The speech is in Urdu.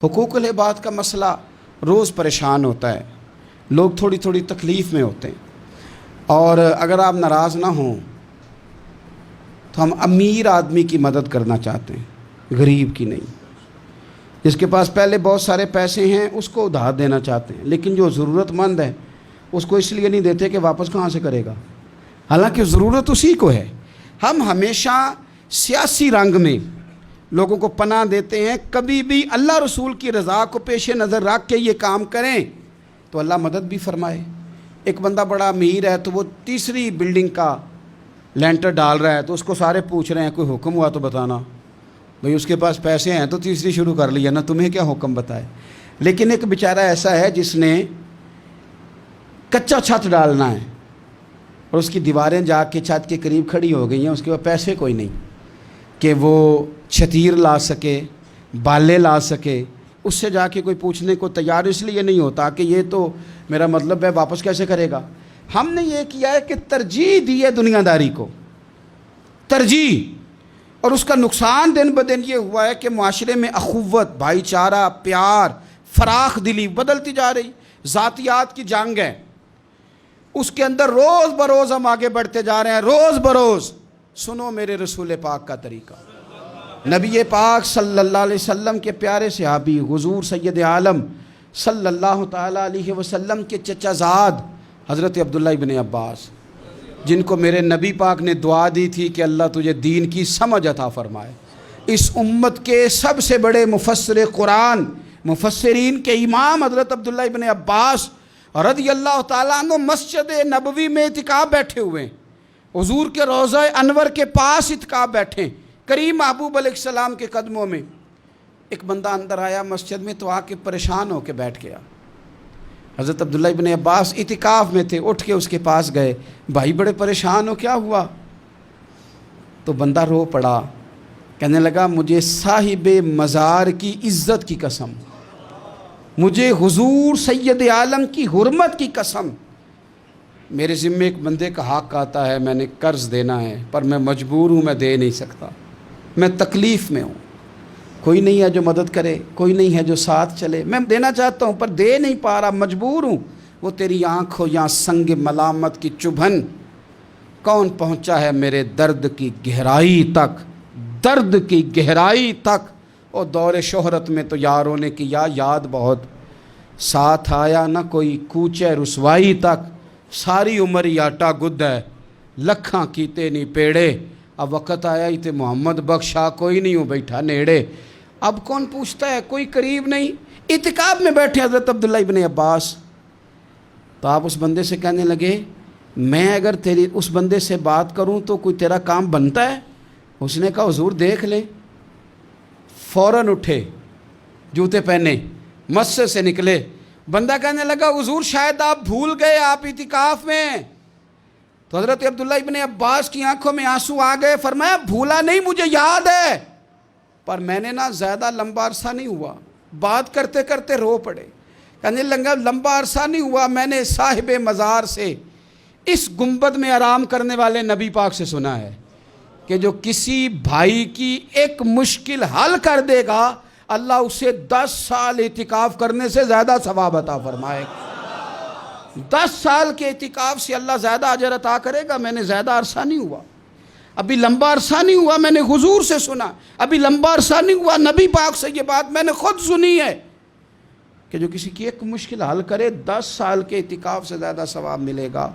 حقوق العباد کا مسئلہ روز پریشان ہوتا ہے، لوگ تھوڑی تھوڑی تکلیف میں ہوتے ہیں، اور اگر آپ ناراض نہ ہوں تو ہم امیر آدمی کی مدد کرنا چاہتے ہیں، غریب کی نہیں۔ جس کے پاس پہلے بہت سارے پیسے ہیں اس کو ادھار دینا چاہتے ہیں، لیکن جو ضرورت مند ہے اس کو اس لیے نہیں دیتے کہ واپس کہاں سے کرے گا، حالانکہ ضرورت اسی کو ہے۔ ہم ہمیشہ سیاسی رنگ میں لوگوں کو پناہ دیتے ہیں، کبھی بھی اللہ رسول کی رضا کو پیش نظر رکھ کے یہ کام کریں تو اللہ مدد بھی فرمائے۔ ایک بندہ بڑا امیر ہے تو وہ تیسری بلڈنگ کا لینٹر ڈال رہا ہے تو اس کو سارے پوچھ رہے ہیں کوئی حکم ہوا تو بتانا، بھئی اس کے پاس پیسے ہیں تو تیسری شروع کر لیا نا، تمہیں کیا حکم بتائے۔ لیکن ایک بیچارہ ایسا ہے جس نے کچا چھت ڈالنا ہے اور اس کی دیواریں جا کے چھت کے قریب کھڑی ہو گئی ہیں، اس کے پاس پیسے کوئی نہیں کہ وہ چھتیر لا سکے، بالے لا سکے، اس سے جا کے کوئی پوچھنے کو تیار اس لیے نہیں ہوتا کہ یہ تو میرا مطلب ہے واپس کیسے کرے گا۔ ہم نے یہ کیا ہے کہ ترجیح دی ہے دنیا داری کو، ترجیح، اور اس کا نقصان دن بدن یہ ہوا ہے کہ معاشرے میں اخوت، بھائی چارہ، پیار، فراخ دلی بدلتی جا رہی، ذاتیات کی جنگ ہے، اس کے اندر روز بروز ہم آگے بڑھتے جا رہے ہیں۔ روز بروز سنو میرے رسول پاک کا طریقہ، نبی پاک صلی اللہ علیہ وسلم کے پیارے صحابی حضور سید عالم صلی اللہ تعالیٰ علیہ وسلم کے چچا زاد حضرت عبداللہ ابن عباس، جن کو میرے نبی پاک نے دعا دی تھی کہ اللہ تجھے دین کی سمجھ عطا فرمائے۔ اس امت کے سب سے بڑے مفسر قرآن، مفسرین کے امام حضرت عبداللہ ابن عباس رضی اللہ تعالیٰ عنہ مسجد نبوی میں اعتکاف بیٹھے ہوئے ہیں، حضور کے روضہ انور کے پاس اعتکاف بیٹھے، کریم محبوب علیہ السلام کے قدموں میں۔ ایک بندہ اندر آیا مسجد میں تو آ کے پریشان ہو کے بیٹھ گیا۔ حضرت عبداللہ ابن عباس اعتکاف میں تھے، اٹھ کے اس کے پاس گئے، بھائی بڑے پریشان ہو، کیا ہوا؟ تو بندہ رو پڑا، کہنے لگا مجھے صاحب مزار کی عزت کی قسم، مجھے حضور سید عالم کی حرمت کی قسم، میرے ذمے ایک بندے کا حق آتا ہے، میں نے قرض دینا ہے پر میں مجبور ہوں، میں دے نہیں سکتا، میں تکلیف میں ہوں، کوئی نہیں ہے جو مدد کرے، کوئی نہیں ہے جو ساتھ چلے، میں دینا چاہتا ہوں پر دے نہیں پا رہا، مجبور ہوں۔ وہ تیری آنکھ ہو یا سنگ ملامت کی چبھن، کون پہنچا ہے میرے درد کی گہرائی تک، درد کی گہرائی تک۔ اور دور شہرت میں تو یاروں نے کیا یاد بہت، ساتھ آیا نہ کوئی کوچے رسوائی تک، ساری عمر ہی آٹا گد ہے، لکھاں کیتے نہیں پیڑے، اب وقت آیا ہی تے محمد بخشا، کوئی نہیں ہو بیٹھا نیڑے۔ اب کون پوچھتا ہے، کوئی قریب نہیں۔ اعتکاف میں بیٹھے حضرت عبداللہ ابن عباس، تو آپ اس بندے سے کہنے لگے میں اگر تیری اس بندے سے بات کروں تو کوئی تیرا کام بنتا ہے؟ اس نے کہا حضور دیکھ لیں۔ فوراً اٹھے، جوتے پہنے، مسجد سے نکلے۔ بندہ کہنے لگا حضور شاید آپ بھول گئے، آپ اعتکاف میں ہیں۔ تو حضرت عبداللہ ابن عباس کی آنکھوں میں آنسو آ گئے، فرمایا بھولا نہیں، مجھے یاد ہے، پر میں نے نا زیادہ لمبا عرصہ نہیں ہوا، بات کرتے کرتے رو پڑے۔ کہنے لگا لمبا عرصہ نہیں ہوا، میں نے صاحب مزار سے، اس گنبد میں آرام کرنے والے نبی پاک سے سنا ہے کہ جو کسی بھائی کی ایک مشکل حل کر دے گا اللہ اسے 10 سال اعتکاف کرنے سے زیادہ ثواب عطا فرمائے گا۔ 10 سال کے اعتکاف سے اللہ زیادہ اجر عطا کرے گا۔ میں نے زیادہ عرصہ نہیں ہوا، ابھی لمبا عرصہ نہیں ہوا، میں نے حضور سے سنا، ابھی لمبا عرصہ نہیں ہوا، نبی پاک سے یہ بات میں نے خود سنی ہے کہ جو کسی کی ایک مشکل حل کرے 10 سال کے اعتکاف سے زیادہ ثواب ملے گا۔